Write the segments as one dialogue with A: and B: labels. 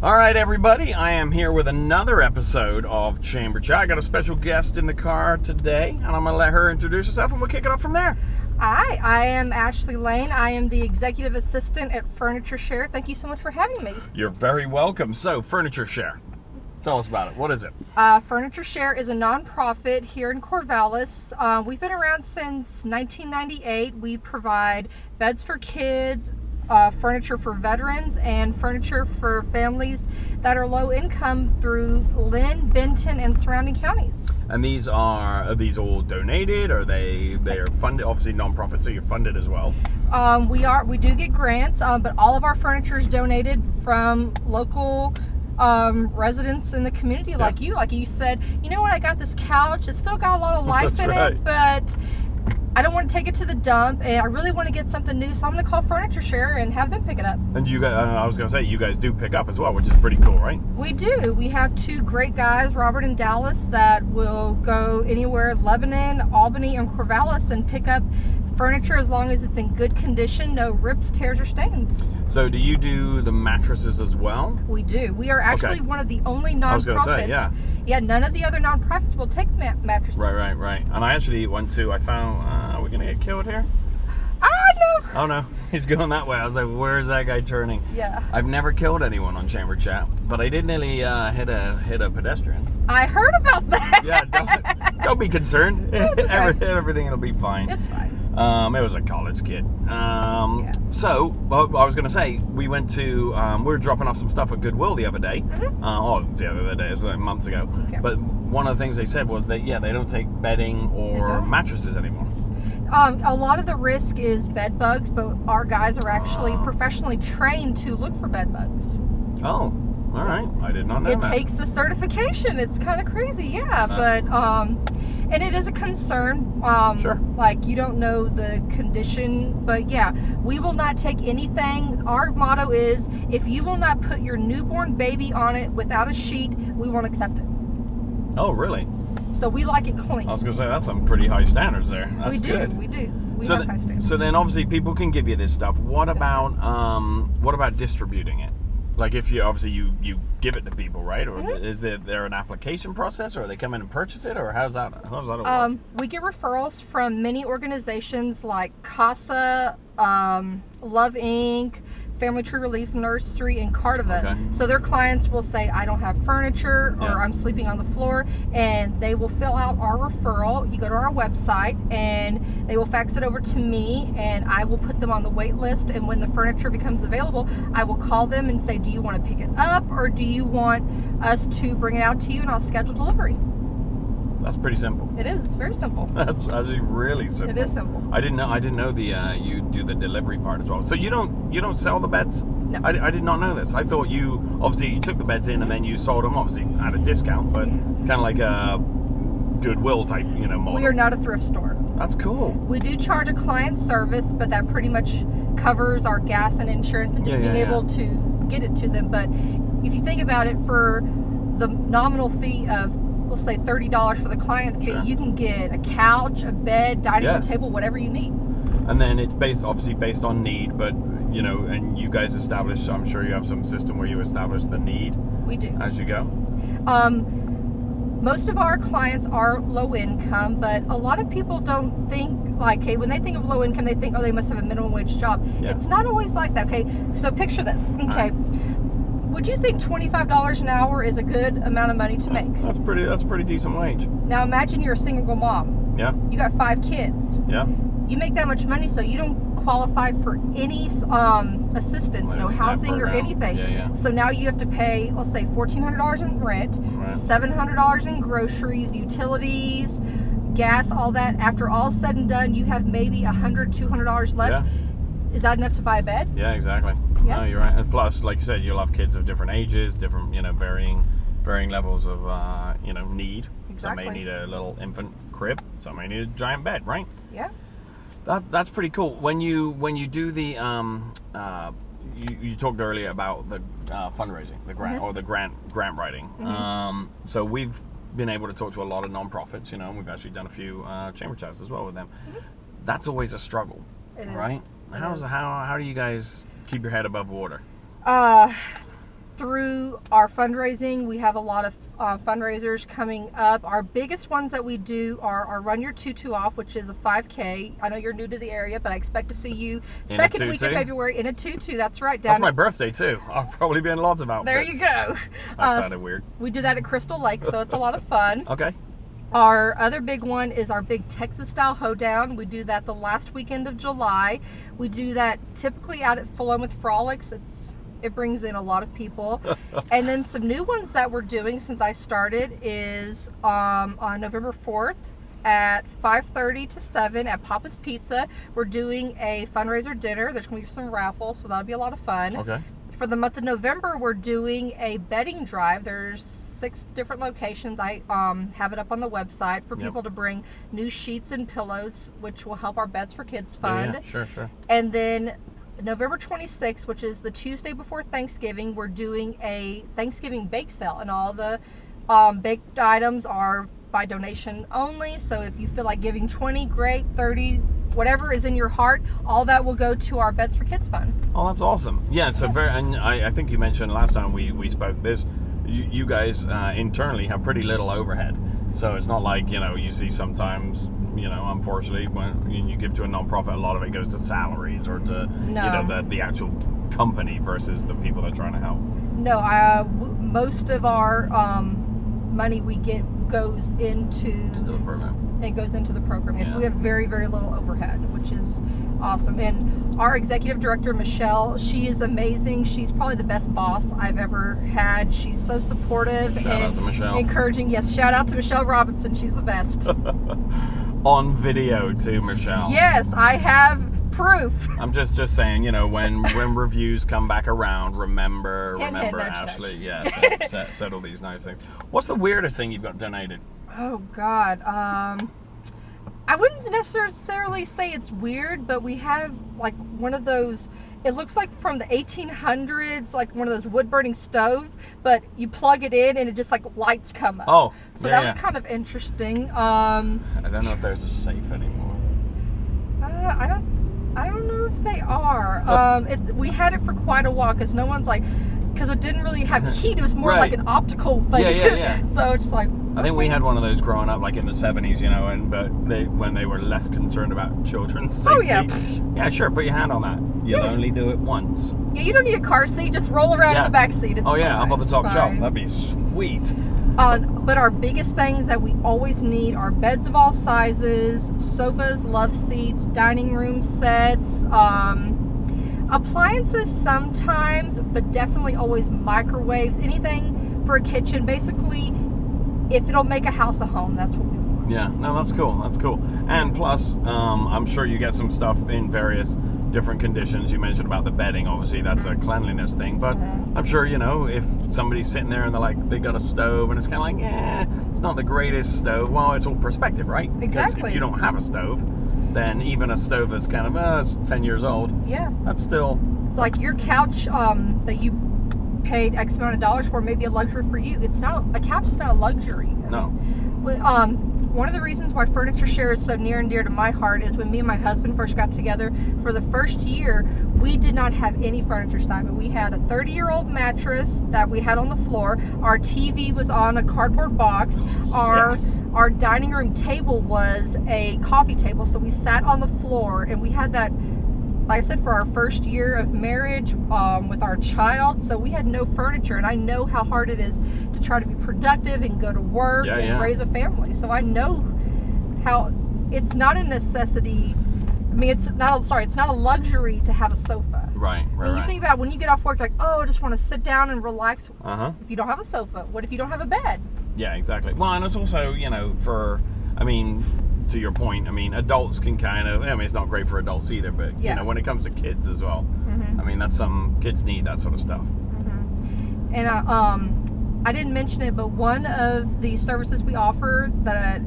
A: All right, everybody, I am here with another episode of Chamber Chat. I got a special guest in the car today, and I'm going to let her introduce herself, and we'll kick it off from there.
B: Hi, I am Ashley Lane. I am the executive assistant at Furniture Share. Thank you so much for having me.
A: You're very welcome. So, Furniture Share. Tell us about it. What is it?
B: Furniture Share is a nonprofit here in Corvallis. We've been around since 1998. We provide beds for kids, furniture for veterans, and furniture for families that are low income through Lynn, Benton, and surrounding counties.
A: And are these all donated? Or they are funded? Obviously nonprofit, so you're funded as well.
B: We do get grants, but all of our furniture is donated from local residents in the community, like you said, you know what, I got this couch, it's still got a lot of life in it, but I don't want to take it to the dump, and I really want to get something new, so I'm going to call Furniture Share and have them pick it up. And
A: you guys, I was going to say, you guys do pick up as well, which is pretty cool, right?
B: We do. We have two great guys, Robert and Dallas, that will go anywhere, Lebanon, Albany, and Corvallis, and pick up furniture as long as it's in good condition, no rips, tears, or stains.
A: So do you do the mattresses as well?
B: We do. We are actually one of the only nonprofits.
A: I was going to say, yeah.
B: Yeah, none of the other nonprofits will take mattresses.
A: Right. And I actually went to, I found, are we going to get killed here?
B: No.
A: Oh, no. He's going that way. I was like, where's that guy turning?
B: Yeah.
A: I've never killed anyone on Chamber Chat, but I did nearly hit a pedestrian.
B: I heard about that.
A: Yeah, don't be concerned.
B: Okay.
A: Everything will be fine.
B: It's fine.
A: It was a college kid. So, I was going to say, we went to, we were dropping off some stuff at Goodwill the other day. Mm-hmm. The other day, it was like months ago. Okay. But one of the things they said was that, they don't take bedding or mattresses anymore.
B: A lot of the risk is bed bugs, but our guys are actually professionally trained to look for bed bugs.
A: Oh, all right. I did not know that.
B: It takes the certification. It's kind of crazy, yeah. But, and it is a concern.
A: Sure.
B: Like, you don't know the condition, but yeah, we will not take anything. Our motto is, if you will not put your newborn baby on it without a sheet, we won't accept it.
A: Oh, really?
B: So we like it clean.
A: I was going to say, that's some pretty high standards there. That's good.
B: We do. We have high standards.
A: So then obviously people can give you this stuff. What about distributing it? Like if you give it to people, right? Or is there an application process, or they come in and purchase it, or how's that work?
B: We get referrals from many organizations like CASA, Love Inc., Family Tree Relief Nursery, and Cardiva.
A: Okay.
B: So their clients will say, I don't have furniture, or I'm sleeping on the floor, and they will fill out our referral. You go to our website, and they will fax it over to me, and I will put them on the wait list, and when the furniture becomes available, I will call them and say, do you want to pick it up, or do you want us to bring it out to you, and I'll schedule delivery.
A: That's pretty simple.
B: It is. It's very simple.
A: That's actually really simple.
B: It is simple.
A: I didn't know the you do the delivery part as well. So you don't sell the beds?
B: No.
A: I did not know this. I thought you took the beds in and then you sold them, obviously at a discount, but kind of like a Goodwill type, model.
B: We are not a thrift store.
A: That's cool.
B: We do charge a client service, but that pretty much covers our gas and insurance and just being able to get it to them. But if you think about it, for the nominal fee of, we'll say $30 for the client fee, you can get a couch, a bed, dining room table, whatever you need.
A: And then it's based on need, but and you guys establish, I'm sure you have some system where you establish the need.
B: We do.
A: As you go.
B: Most of our clients are low income, but a lot of people don't think, like, hey, when they think of low income, they think, oh, they must have a minimum wage job. Yeah. It's not always like that, okay? So picture this, okay? Would you think $25 an hour is a good amount of money to make?
A: That's pretty decent wage.
B: Now imagine you're a single mom.
A: Yeah.
B: You got 5 kids.
A: Yeah.
B: You make that much money, so you don't qualify for any assistance, no housing or anything.
A: Yeah.
B: So now you have to pay, let's say, $1,400 in rent, $700 in groceries, utilities, gas, all that. After all said and done, you have maybe $100, $200 left. Yeah. Is that enough to buy a bed?
A: Yeah, exactly.
B: Yeah.
A: No, you're right. And plus, like you said, you'll have kids of different ages, different, varying levels of, need.
B: Exactly.
A: Some may need a little infant crib. Some may need a giant bed, right?
B: Yeah.
A: That's pretty cool. When you do the you talked earlier about the fundraising, the grant or the grant writing. So we've been able to talk to a lot of nonprofits, and we've actually done a few chamber chats as well with them. That's always a struggle, right? How do you guys keep your head above water?
B: through our fundraising. We have a lot of fundraisers coming up. Our biggest ones that we do are our Run Your Tutu Off, which is a 5K. I know you're new to the area, but I expect to see you second week of February in a tutu. That's right.
A: That's my birthday too. I'll probably be in lots of outfits.
B: There you go.
A: That sounded weird.
B: We do that at Crystal Lake, so it's a lot of fun.
A: Okay.
B: Our other big one is our big Texas style hoedown. We do that the last weekend of July. We do that typically out at Full On with Frolics. It brings in a lot of people. And then some new ones that we're doing since I started is on November 4th at 5:30 to 7 at Papa's Pizza. We're doing a fundraiser dinner. There's going to be some raffles, so that'll be a lot of fun.
A: Okay.
B: For the month of November, we're doing a bedding drive. There's 6 different locations. I have it up on the website for people to bring new sheets and pillows, which will help our Beds for Kids fund.
A: Yeah, sure.
B: And then November 26th, which is the Tuesday before Thanksgiving, we're doing a Thanksgiving bake sale, and all the baked items are by donation only. So if you feel like giving 20, great, 30, whatever is in your heart, all that will go to our Beds for Kids fund.
A: Oh, that's awesome. Yeah, so and I think you mentioned last time we spoke this, you guys internally have pretty little overhead. So it's not like, you see sometimes, unfortunately, when you give to a nonprofit, a lot of it goes to salaries or to, the actual company versus the people that are trying to help.
B: No, most of our money we get goes into
A: the program.
B: It goes into the program. Yes,
A: Yeah.
B: we have very, very little overhead, which is awesome. And our executive director, Michelle, she is amazing. She's probably the best boss I've ever had. She's so supportive
A: Shout out to Michelle.
B: Encouraging. Yes, shout out to Michelle Robinson. She's the best.
A: On video too, Michelle.
B: Yes, I have proof.
A: I'm just saying, when reviews come back around, remember
B: nudge,
A: Ashley.
B: nudge.
A: Yeah, said all these nice things. What's the weirdest thing you've got donated?
B: Oh God, I wouldn't necessarily say it's weird, but we have like one of those. It looks like from the 1800s, like one of those wood burning stove, but you plug it in and it just like lights come up.
A: Oh,
B: so that was kind of interesting.
A: I don't know if there's a safe anymore.
B: I don't know if they are. We had it for quite a while because no one's like, because it didn't really have heat. It was more like an optical thing.
A: Yeah.
B: So it's like.
A: I think we had one of those growing up, like in the 70s, when they were less concerned about children's safety.
B: Oh yeah.
A: Yeah, sure. Put your hand on that. You'll only do it once.
B: Yeah, you don't need a car seat. Just roll around in the back seat. It's fine.
A: Up on the top
B: It's
A: shelf.
B: fine.
A: That'd be sweet.
B: But our biggest things that we always need are beds of all sizes, sofas, love seats, dining room sets, appliances sometimes, but definitely always microwaves, anything for a kitchen. Basically, if it'll make a house a home, that's what we want.
A: Yeah, no, that's cool. And plus, I'm sure you get some stuff in various different conditions. You mentioned about the bedding, obviously that's a cleanliness thing, but I'm sure, if somebody's sitting there and they got a stove and it's kind of like, it's not the greatest stove. Well, it's all perspective, right?
B: Exactly.
A: Because if you don't have a stove, then even a stove that's kind of it's 10 years old, that's still...
B: It's like your couch that you paid X amount of dollars for, maybe a luxury for you. It's not a couch. It's not a luxury.
A: No.
B: One of the reasons why Furniture Share is so near and dear to my heart is when me and my husband first got together, for the first year, we did not have any furniture assignment. We had a 30-year-old mattress that we had on the floor. Our TV was on a cardboard box. Our dining room table was a coffee table, so we sat on the floor, and we had that, like I said, for our first year of marriage with our child. So we had no furniture, and I know how hard it is to try to be productive and go to work and raise a family. So I know how it's not a necessity. I mean, it's not a luxury to have a sofa.
A: Right.
B: When you think about when you get off work, like, I just want to sit down and relax.
A: If
B: you don't have a sofa, what if you don't have a bed?
A: Yeah, exactly. Well, and it's also, to your point, adults can it's not great for adults either, but when it comes to kids as well, that's something kids need, that sort of stuff.
B: And I didn't mention it, but one of the services we offer that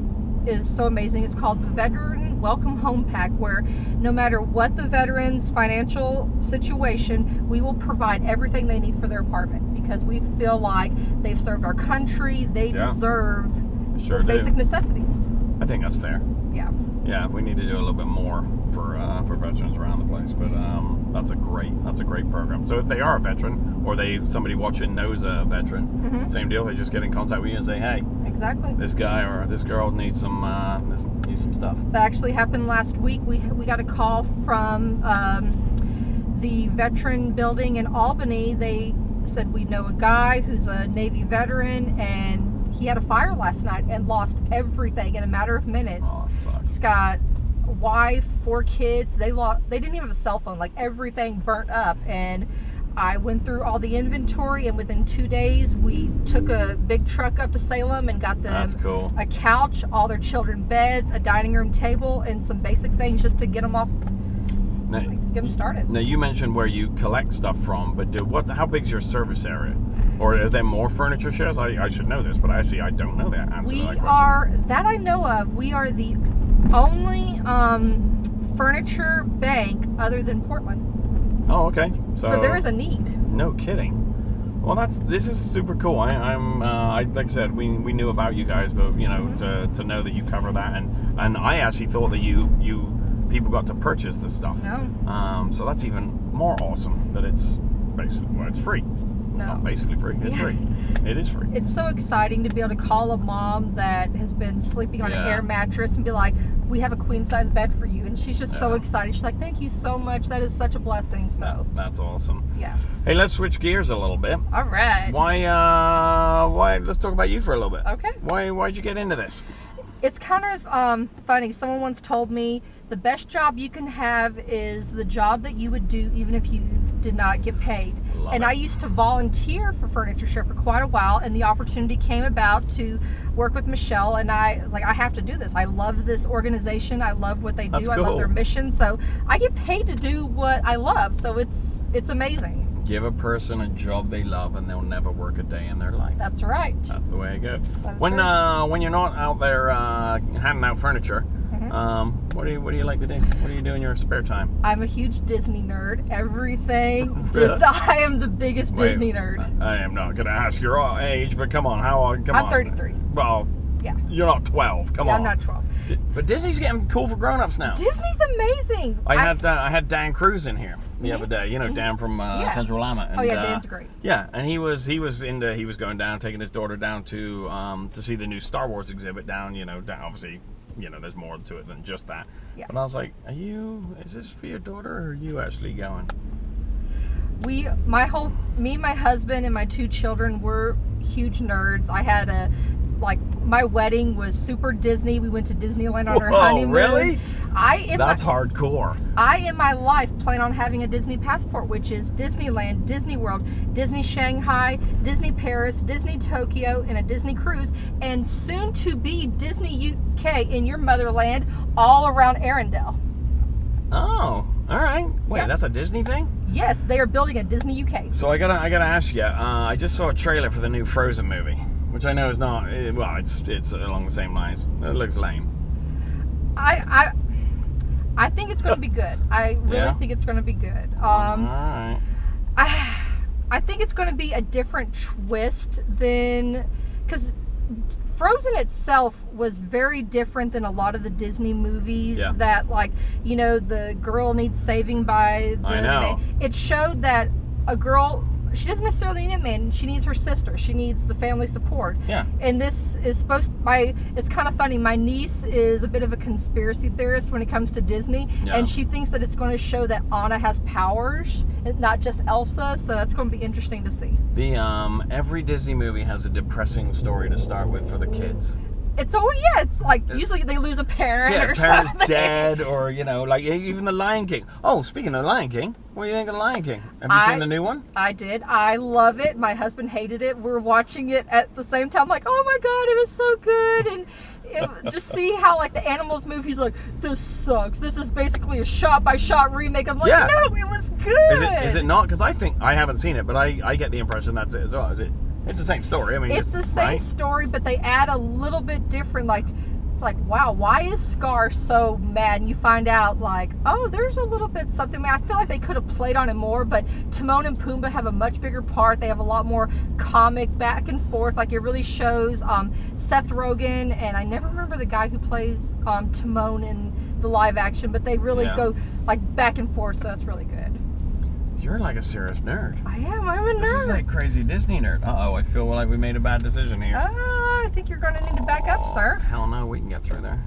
B: is so amazing, it's called the Veteran Welcome Home Pack, where no matter what the veteran's financial situation, we will provide everything they need for their apartment, because we feel like they've served our country, they deserve the basic necessities.
A: I think that's fair.
B: Yeah.
A: Yeah, we need to do a little bit more for veterans around the place. But that's a great program. So if they are a veteran, or somebody watching knows a veteran, same deal. They just get in contact with you and say, hey,
B: exactly,
A: this guy or this girl needs some stuff.
B: That actually happened last week. We got a call from the veteran building in Albany. They said, we know a guy who's a Navy veteran, and he had a fire last night and lost everything in a matter of minutes.
A: Oh, that sucks.
B: He's got a wife, 4 kids. They didn't even have a cell phone. Like, everything burnt up. And I went through all the inventory, and within 2 days, we took a big truck up to Salem and got them
A: That's cool.
B: a couch, all their children beds, a dining room table, and some basic things just to get them off.
A: Now,
B: Get them started.
A: Now, you mentioned where you collect stuff from, but how big's your service area? Or are there more furniture shares? I should know this, but actually I don't know that answer to that question.
B: That I know of, we are the only furniture bank other than Portland.
A: Oh, okay.
B: So there is a need.
A: No kidding. Well, this is super cool. I'm like I said, we knew about you guys, but you know, to know that you cover that, and I actually thought that you people got to purchase the stuff.
B: No.
A: So that's even more awesome that it's basically, well, it's free. It's not basically free. It's free. It is free.
B: It's so exciting to be able to call a mom that has been sleeping on an air mattress and be like, we have a queen size bed for you, and she's just so excited. She's like, thank you so much. That is such a blessing. So
A: that's awesome.
B: Yeah.
A: Hey, let's switch gears a little bit.
B: All right.
A: Why? Let's talk about you for a little bit.
B: Okay.
A: Why'd you get into this?
B: It's kind of funny. Someone once told me the best job you can have is the job that you would do even if you did not get paid. And I used to volunteer for Furniture Share for quite a while, and the opportunity came about to work with Michelle, and I was like, I have to do this. I love this organization. I love what they do.
A: That's
B: I love their mission. So I get paid to do what I love. So it's amazing.
A: Give a person a job they love, and they'll never work a day in their life.
B: That's right.
A: That's the way it goes. When you're not out there handing out furniture, what do you like to do? What do you do in your spare time?
B: I'm a huge Disney nerd. Everything. I am the biggest Disney nerd.
A: I am not going to ask your age, but come on,
B: I'm 33.
A: Well,
B: yeah.
A: You're not 12. Come on.
B: I'm not 12.
A: But Disney's getting cool for grown-ups now.
B: Disney's amazing.
A: I had Dan Cruz in here the other day. You know, Dan from Central Lama. And,
B: Dan's great.
A: Yeah, and he was going down, taking his daughter down to see the new Star Wars exhibit down. You know, obviously, you know, there's more to it than just that. Yeah. But I was like, is this for your daughter, or are you actually going?
B: Me, my husband, and my 2 children were huge nerds. I had my wedding was super Disney. We went to Disneyland on our honeymoon.
A: Really? That's
B: hardcore. I, in my life, plan on having a Disney passport, which is Disneyland, Disney World, Disney Shanghai, Disney Paris, Disney Tokyo, and a Disney cruise, and soon to be Disney UK in your motherland, all around Arendelle.
A: Oh, all right. Wait, that's a Disney thing?
B: Yes, they are building a Disney UK.
A: So I gotta ask you. I just saw a trailer for the new Frozen movie, which I know is not. Well, it's along the same lines. It looks lame.
B: I think it's going to be good. I really think it's going to be good.
A: All right.
B: I think it's going to be a different twist than, because Frozen itself was very different than a lot of the Disney movies that, like, you know, the girl needs saving by the man. It showed that a girl, she doesn't necessarily need a man. She needs her sister. She needs the family support. Yeah. And this is it's kind of funny. My niece is a bit of a conspiracy theorist when it comes to Disney. Yeah. And she thinks that it's going to show that Anna has powers, not just Elsa. So that's going to be interesting to see.
A: Every Disney movie has a depressing story to start with for the kids.
B: It's like usually they lose a parent or
A: parent's
B: something.
A: dead, or you know, like even the Lion King. Oh, speaking of Lion King, what do you think of the Lion King? Have you seen the new one?
B: I did. I love it. My husband hated it. We're watching it at the same time. Like, oh my god, it was so good, and just see how like the animals move. He's like, this sucks. This is basically a shot-by-shot remake. I'm like, no, it was good.
A: Is it not? Because I haven't seen it, but I get the impression that's it as well. Is it? It's the same story. I mean,
B: it's the same story, but they add a little bit different. Like, It's like, wow, why is Scar so mad? And you find out, like, oh, there's a little bit something. I feel like they could have played on it more, but Timon and Pumbaa have a much bigger part. They have a lot more comic back and forth. Like, it really shows Seth Rogen, and I never remember the guy who plays Timon in the live action, but they really go, like, back and forth, so that's really good.
A: You're like a serious nerd.
B: I am. I'm a nerd.
A: This is like crazy Disney nerd. Uh-oh, I feel like we made a bad decision here.
B: I think you're going to need to back up, sir.
A: Hell no, we can get through there.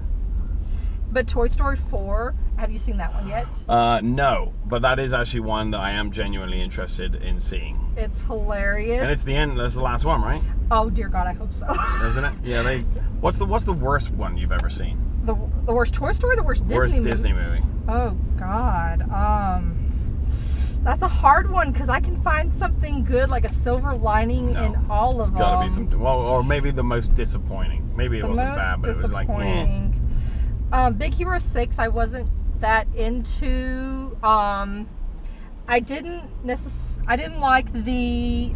B: But Toy Story 4, have you seen that one yet?
A: No, but that is actually one that I am genuinely interested in seeing.
B: It's hilarious.
A: And it's the end. That's the last one, right?
B: Oh dear God, I hope so.
A: Isn't it? Yeah. What's the worst one you've ever seen?
B: The worst Toy Story, or the worst Disney movie? Oh God. That's a hard one because I can find something good, like a silver lining in all of them.
A: It's got to be something. Well, or maybe the most disappointing. Maybe it wasn't bad, but it was like,
B: Big Hero 6, I wasn't that into. I didn't like the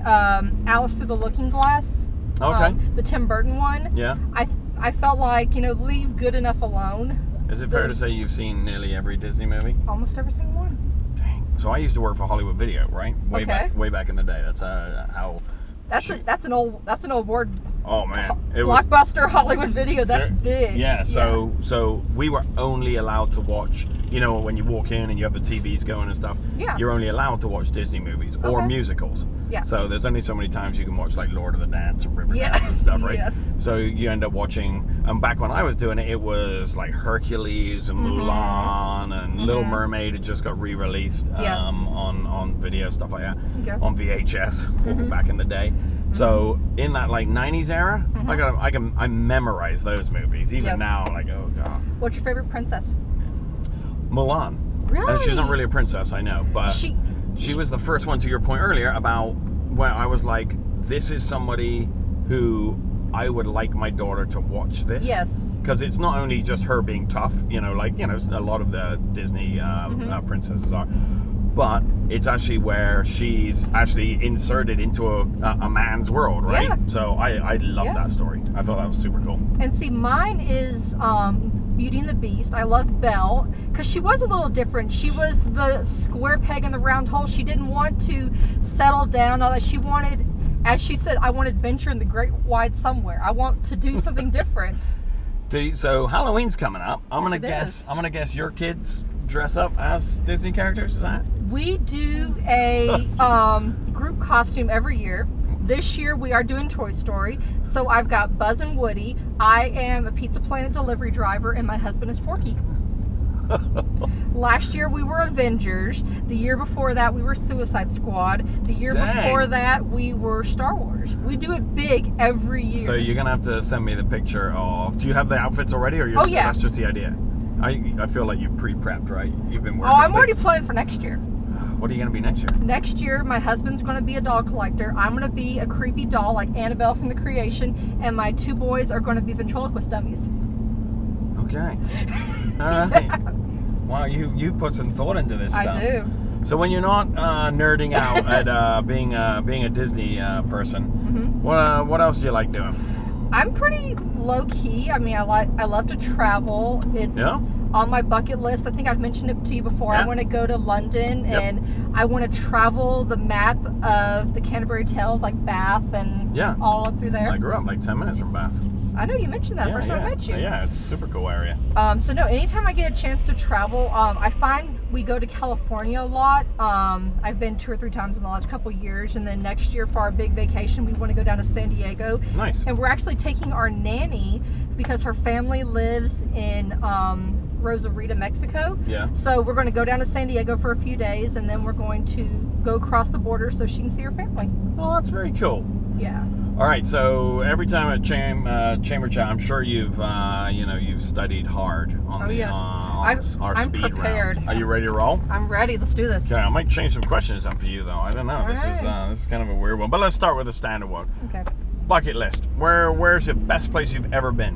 B: Alice Through the Looking Glass.
A: Okay.
B: The Tim Burton one.
A: Yeah.
B: I felt like, leave good enough alone.
A: Is it fair to say you've seen nearly every Disney movie?
B: Almost every single one.
A: Dang. So I used to work for Hollywood Video, right? Way back in the day. That's how.
B: That's an old word.
A: Oh man,
B: it Blockbuster Hollywood Video. That's big.
A: Yeah. So we were only allowed to watch. When you walk in and you have the TVs going and stuff. Yeah. You're only allowed to watch Disney movies or musicals. Yeah. So there's only so many times you can watch like Lord of the Dance and Riverdance and stuff, right? Yes. So you end up watching. And back when I was doing it, it was like Hercules and Mulan and Little Mermaid had just got re-released on video, stuff like that, on VHS back in the day. So in that like 90s era, I memorize those movies even now. Like, oh God.
B: What's your favorite princess?
A: Mulan.
B: Really?
A: And she's not really a princess, I know, but she was the first one, to your point earlier, about when I was like, this is somebody who I would like my daughter to watch this. Yes. Because it's not only just her being tough, a lot of the Disney princesses are, but it's actually where she's actually inserted into a man's world, right? Yeah. So I love that story. I thought that was super cool.
B: And see, mine is Beauty and the Beast. I love Belle because she was a little different. She was the square peg in the round hole. She didn't want to settle down. All that she wanted, as she said, I want adventure in the great wide somewhere. I want to do something different.
A: So Halloween's coming up. I'm gonna guess your kids dress up as Disney characters. Is that?
B: We do a group costume every year. This year we are doing Toy Story. So I've got Buzz and Woody. I am a Pizza Planet delivery driver, and my husband is Forky. Last year we were Avengers. The year before that we were Suicide Squad. The year before that we were Star Wars. We do it big every year.
A: So you're gonna have to send me the picture of. Do you have the outfits already, or that's just the idea? I feel like you pre-prepped, right? You've been working.
B: Oh, I'm already planning for next year.
A: What are you going to be next year?
B: Next year, my husband's going to be a doll collector. I'm going to be a creepy doll like Annabelle from The Creation, and my two boys are going to be ventriloquist dummies.
A: Okay. All right. Wow, you put some thought into this stuff.
B: I do.
A: So when you're not nerding out at being a Disney person, what else do you like doing?
B: I'm pretty low key. I mean, I love to travel. It's on my bucket list. I think I've mentioned it to you before. I want to go to London and I want to travel the map of the Canterbury Tales, like Bath and all up through there.
A: I grew up like 10 minutes from Bath.
B: I know you mentioned that first time I met you.
A: Yeah, it's a super cool area.
B: So no, anytime I get a chance to travel, I find we go to California a lot. I've been 2 or 3 times in the last couple of years, and then next year for our big vacation, we want to go down to San Diego.
A: Nice.
B: And we're actually taking our nanny because her family lives in Rosarito, Mexico. Yeah. So we're going to go down to San Diego for a few days, and then we're going to go across the border so she can see her family.
A: Oh, that's very cool.
B: Yeah.
A: All right, so every time at Chamber Chat, I'm sure you've studied hard on our
B: I'm
A: speed
B: prepared.
A: round. Are you ready to roll?
B: I'm ready. Let's do this.
A: Okay, I might change some questions up for you though. I don't know. This is kind of a weird one, but let's start with a standard one.
B: Okay.
A: Bucket list. Where's the best place you've ever been?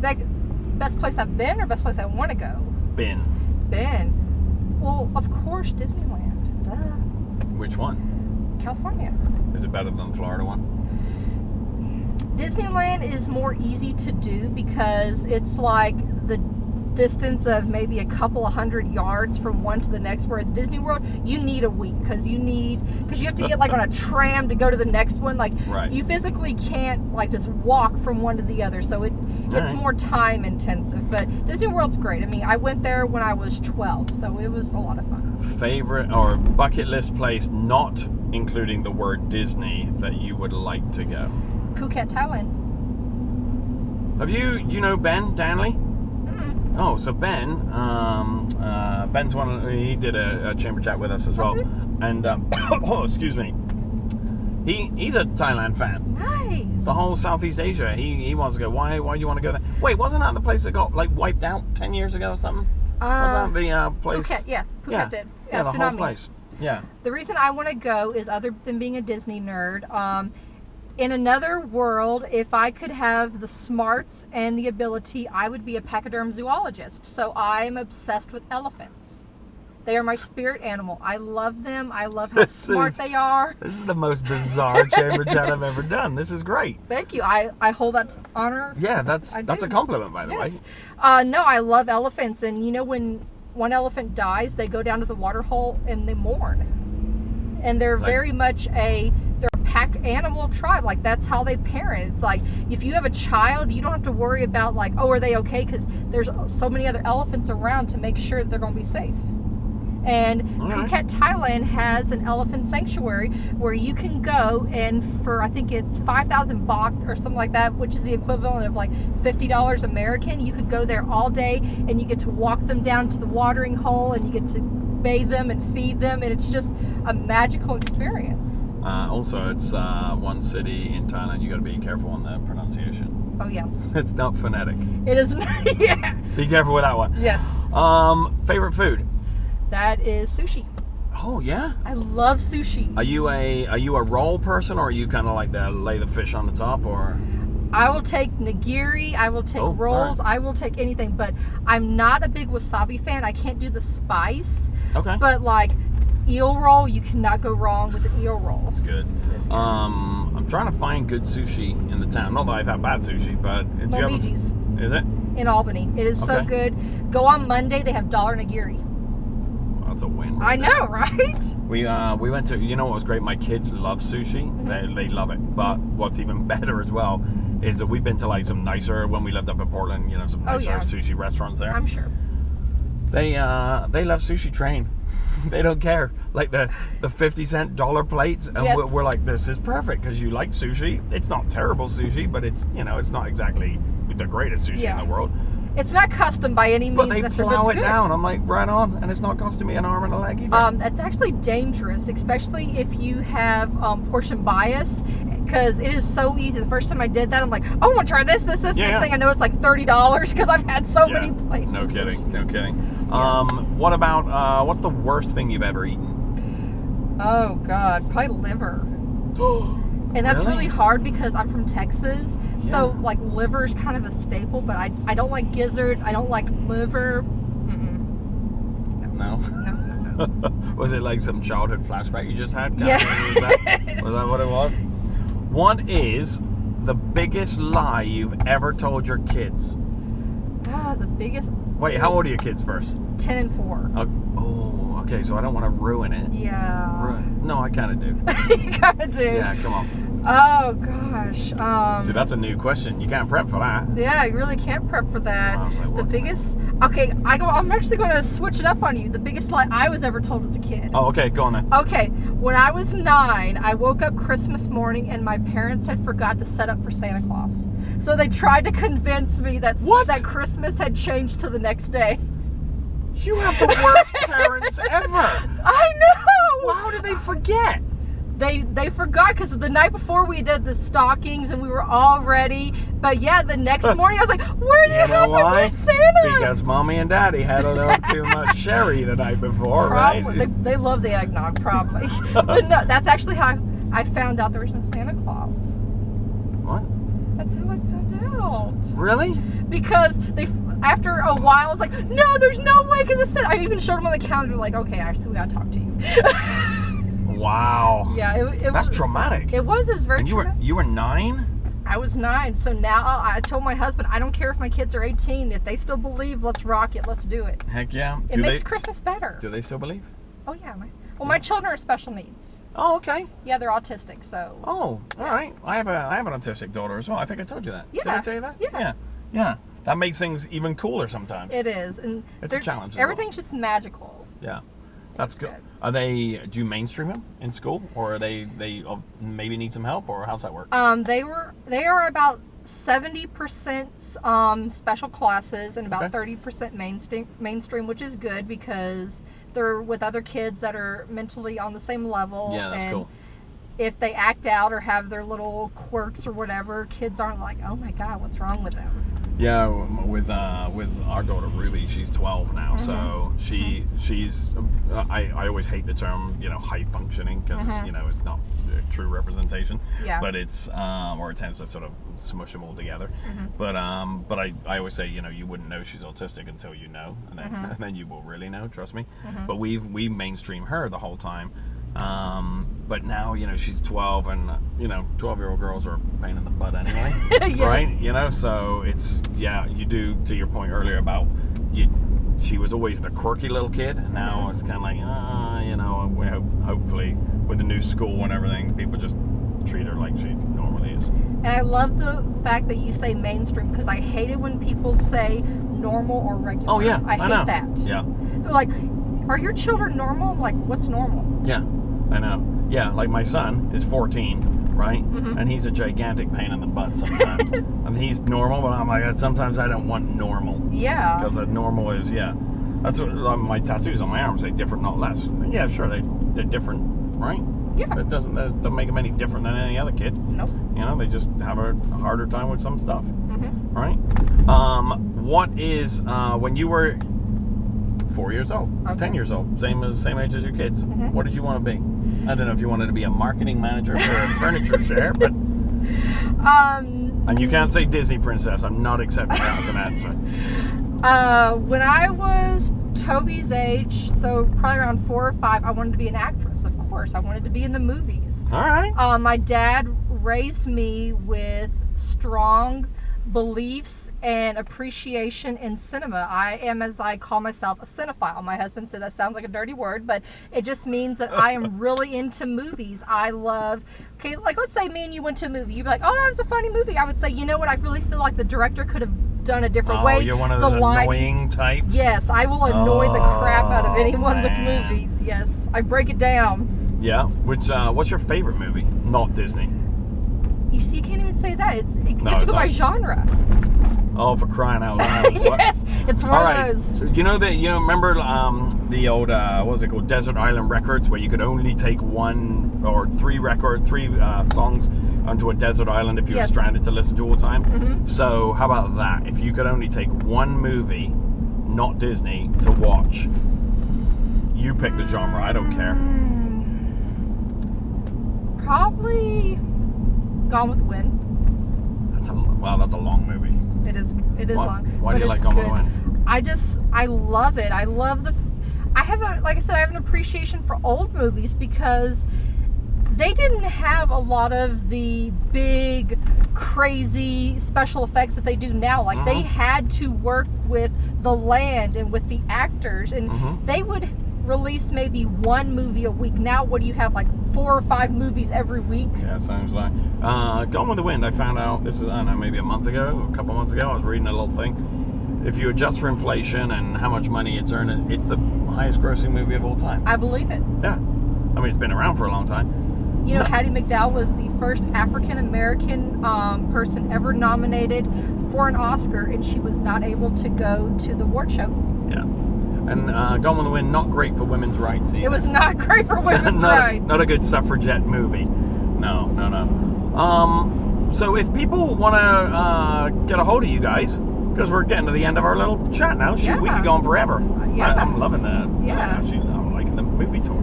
B: Best place I've been, or best place I want to go?
A: Been.
B: Well, of course, Disneyland. Duh.
A: Which one?
B: California.
A: Is it better than the Florida one?
B: Disneyland is more easy to do because it's like the distance of maybe a couple of 100 yards from one to the next, whereas Disney World you need a week because you have to get like on a tram to go to the next one. Like you physically can't like just walk from one to the other, so it's more time intensive. But Disney World's great. I mean, I went there when I was 12, so it was a lot of fun. Favorite
A: or bucket list place not including the word Disney that you would like to go?
B: Phuket, Thailand.
A: Have you know Ben Danley? Oh, so Ben, Ben's he did a chamber chat with us as well, and oh, excuse me, he's a Thailand fan.
B: Nice.
A: The whole Southeast Asia, he wants to go. Why do you want to go there? Wait, wasn't that the place that got like wiped out 10 years ago or something? Was that the place?
B: Phuket, yeah, Phuket did.
A: Yeah, the
B: tsunami.
A: whole place. Yeah.
B: The reason I want to go is, other than being a Disney nerd, in another world, if I could have the smarts and the ability, I would be a pachyderm zoologist. So I'm obsessed with elephants. They are my spirit animal. I love them. I love how smart they are.
A: This is the most bizarre chamber chat I've ever done. This is great.
B: Thank you. I hold that honor.
A: Yeah, that's a compliment, by the way.
B: No, I love elephants. And you know, when one elephant dies, they go down to the water hole and they mourn. And they're very much they're a pack animal tribe. Like, that's how they parent. It's like, if you have a child, you don't have to worry about like, oh, are they okay? Because there's so many other elephants around to make sure that they're going to be safe. And Phuket, Thailand has an elephant sanctuary where you can go, and for I think it's 5,000 baht or something like that, which is the equivalent of like $50 American, you could go there all day and you get to walk them down to the watering hole and you get to bathe them and feed them, and it's just a magical experience.
A: Also, it's one city in Thailand. You got to be careful on the pronunciation.
B: Oh yes.
A: It's not phonetic.
B: It is. Yeah.
A: Be careful with that one.
B: Yes.
A: Favorite food?
B: That is sushi.
A: Oh yeah.
B: I love sushi.
A: Are you a roll person, or are you kind of like lay the fish on the top, or?
B: I will take nigiri, I will take rolls, I will take anything, but I'm not a big wasabi fan. I can't do the spice.
A: Okay.
B: But like eel roll, you cannot go wrong with an eel roll.
A: That's good. I'm trying to find good sushi in the town. Not that I've had bad sushi, but
B: Momiji's.
A: Is it?
B: In Albany. It is so good. Go on Monday, they have $1 nigiri.
A: That's a win.
B: I know, right?
A: We went to, you know what was great? My kids love sushi. Mm-hmm. They love it. But what's even better as well is that we've been to like some nicer, when we lived up in Portland, you know, some nicer sushi restaurants there.
B: I'm sure.
A: They love Sushi Train. They don't care. Like the 50-cent dollar plates, and we're like, this is perfect because you like sushi. It's not terrible sushi, but it's, you know, it's not exactly the greatest sushi in the world.
B: It's not custom by any means.
A: But they plow it down. I'm like, right on, and it's not costing me an arm and a leg either.
B: That's actually dangerous, especially if you have portion bias, because it is so easy. The first time I did that, I'm like, oh, I want to try this. Next thing I know, it's like $30 because I've had so many plates.
A: No kidding. What about, what's the worst thing you've ever eaten?
B: Oh, God, probably liver. And that's really hard because I'm from Texas, so like liver's kind of a staple, but I don't like gizzards, I don't like liver.
A: No? Was it like some childhood flashback you just had?
B: Yeah.
A: Was that what it was? What is the biggest lie you've ever told your kids?
B: The biggest...
A: Wait, how old are your kids first?
B: 10 and 4.
A: Oh, okay, so I don't want to ruin it.
B: Yeah.
A: No, I kind of do.
B: You kind of do? Yeah,
A: come on.
B: Oh, gosh.
A: See, that's a new question. You can't prep for that.
B: Yeah, you really can't prep for that.
A: I was like,
B: the biggest... Okay, I'm actually going to switch it up on you. The biggest lie I was ever told as a kid.
A: Oh, okay, go on then.
B: Okay, when I was 9, I woke up Christmas morning and my parents had forgot to set up for Santa Claus. So they tried to convince me that Christmas had changed to the next day.
A: You have the worst parents ever.
B: I know.
A: Well, how did they forget?
B: They forgot because the night before we did the stockings and we were all ready. But yeah, the next morning I was like, where did it happen? Where's Santa?
A: Because Mommy and Daddy had a little too much sherry the night before,
B: probably.
A: right?
B: They love the eggnog, probably. But no, that's actually how I found out there was no Santa Claus.
A: What?
B: That's how I found out.
A: Really?
B: Because after a while, I was like, no, there's no way. Because I even showed them on the calendar, like, okay, actually, we got to talk to you.
A: Wow.
B: Yeah, it
A: That's
B: was
A: traumatic.
B: It was very traumatic.
A: You were 9?
B: I was 9, so now I told my husband, I don't care if my kids are 18. If they still believe, let's rock it. Let's do it.
A: Heck yeah.
B: It makes Christmas better.
A: Do they still believe?
B: Oh, yeah. My children are special needs.
A: Oh, okay.
B: Yeah, they're autistic, so.
A: Oh, all right. I have an autistic daughter as well. I think I told you that.
B: Yeah.
A: Did I tell you that?
B: Yeah.
A: Yeah. That makes things even cooler sometimes.
B: It is. And
A: it's a challenge.
B: Everything's just magical.
A: Yeah. That's good. Do you mainstream them in school, or are they maybe need some help, or how's that work?
B: They are about 70% special classes and about 30% mainstream, which is good because they're with other kids that are mentally on the same level.
A: Yeah, that's cool.
B: If they act out or have their little quirks or whatever, kids aren't like, oh my God, what's wrong with them?
A: Yeah, with our daughter Ruby, she's 12 now, so she's. I always hate the term, high functioning, because it's not a true representation. Yeah. But it's or it tends to sort of smush them all together. But I always say, you wouldn't know she's autistic until you know, and then you will really know. Trust me. But we mainstream her the whole time. But now, she's 12, and 12-year-old girls are a pain in the butt anyway. Yes. Right? So it's, you do, to your point earlier about she was always the quirky little kid, and now it's kind of like, hopefully with the new school and everything, people just treat her like she normally is.
B: And I love the fact that you say mainstream, because I hate it when people say normal or regular.
A: Oh, yeah.
B: I hate that.
A: Yeah.
B: They're like, are your children normal? I'm like, what's normal?
A: Yeah, I know. Yeah, like my son is 14, right? And he's a gigantic pain in the butt sometimes. And he's normal, but I'm like, sometimes I don't want normal.
B: Yeah.
A: Because normal is, that's what my tattoos on my arm say, different, not less. Yeah, sure, they're different, right?
B: Yeah.
A: That doesn't make them any different than any other kid.
B: Nope.
A: They just have a harder time with some stuff, right? What is, when you were 4 years old, 10 years old, same age as your kids. What did you want to be? I don't know if you wanted to be a marketing manager for a furniture share, but and you can't say Disney princess. I'm not accepting that as an answer.
B: When I was Toby's age, so probably around 4 or 5, I wanted to be an actress. Of course, I wanted to be in the movies.
A: All right.
B: My dad raised me with strong beliefs and appreciation in cinema. I am, as I call myself, a cinephile. My husband said that sounds like a dirty word, but it just means that I am really into movies. I love, like let's say me and you went to a movie. You'd be like, oh, that was a funny movie. I would say, you know what, I really feel like the director could have done a different way.
A: Oh, you're one of those annoying types?
B: Yes, I will annoy the crap out of anyone with movies. Yes, I break it down.
A: Yeah, what's your favorite movie? Not Disney.
B: You see, you can't even say that. You have to go by genre.
A: Oh, for crying out loud!
B: Yes, it's one of those.
A: Remember the old what's it called, Desert Island Records, where you could only take one or three songs onto a desert island if you were stranded to listen to all the time. So how about that? If you could only take one movie, not Disney, to watch, you pick the genre. I don't care.
B: Probably Gone with the Wind.
A: That's a long movie.
B: It is long.
A: Why do you like Gone with the Wind?
B: I love it. I love I have an appreciation for old movies because they didn't have a lot of the big, crazy special effects that they do now. Like they had to work with the land and with the actors, and they would release maybe one movie a week. Now what do you have, like 4 or 5 movies every week?
A: Yeah, sounds like Gone with the Wind. I found out, this is, I don't know, maybe a couple months ago, I was reading a little thing. If you adjust for inflation and how much money it's earned, it's the highest grossing movie of all time.
B: I believe it.
A: Yeah, I mean, it's been around for a long time.
B: Hattie McDowell was the first African American person ever nominated for an Oscar, and she was not able to go to the award show.
A: Yeah. And Gone with the Wind, not great for women's rights either.
B: It was not great for women's rights.
A: Not a good suffragette movie. No. So if people want to get a hold of you guys, because we're getting to the end of our little chat now. Shoot, we could go on forever.
B: Yeah.
A: I'm loving that.
B: Yeah.
A: I'm liking the movie tour.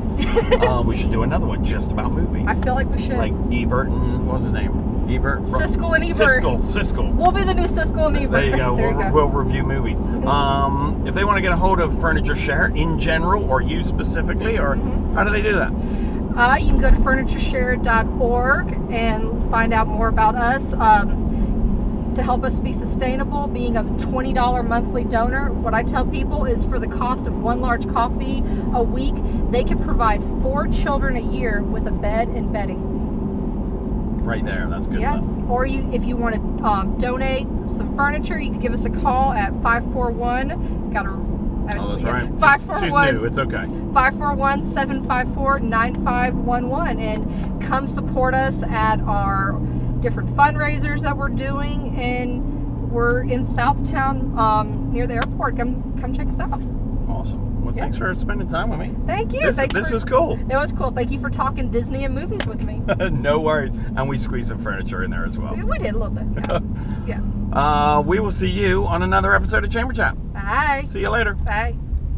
A: We should do another one just about movies.
B: I feel like we should.
A: Like Ebert and, what's his name? Ebert?
B: Siskel and Ebert.
A: Siskel.
B: We'll be the new Siskel and Ebert.
A: There you go. We'll review movies. If they want to get a hold of Furniture Share in general, or you specifically, or how do they do that?
B: You can go to FurnitureShare.org and find out more about us. To help us be sustainable, being a $20 monthly donor, what I tell people is for the cost of one large coffee a week, they can provide 4 children a year with a bed and bedding.
A: Right there, that's good enough.
B: Or if you want to donate some furniture, you can give us a call at 541.
A: Oh, that's right.
B: 541.
A: She's new. It's okay.
B: 541-754-9511, and come support us at our different fundraisers that we're doing, and we're in Southtown near the airport. Come check us out.
A: Awesome. Well, thanks for spending time with me.
B: Thank you.
A: This was cool.
B: It was cool. Thank you for talking Disney and movies with me.
A: No worries. And we squeezed some furniture in there as well.
B: We did a little bit. Yeah.
A: We will see you on another episode of Chamber Chat.
B: Bye.
A: See you later.
B: Bye.